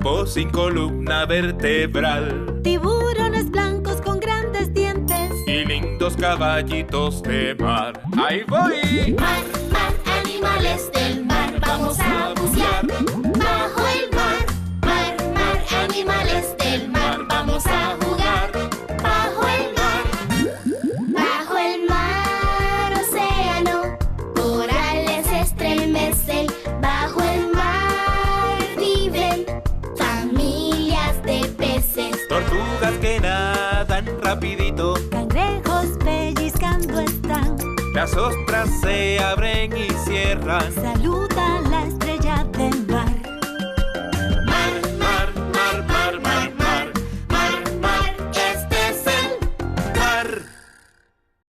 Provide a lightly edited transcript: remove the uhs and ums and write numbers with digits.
cuerpo sin columna vertebral. Tiburones blancos con grandes dientes Y lindos caballitos de mar. ¡Ahí voy! Mar, mar, animales del mar, vamos a bucear bajo el mar. Mar, mar, animales del mar, vamos a jugar bajo el mar. Bajo el mar, océano, corales se estremecen. Bajo el mar viven familias de peces. Tortugas que nadan rapidito. cangrejos pellizcando están. Las ostras se abren y cierran. Saluda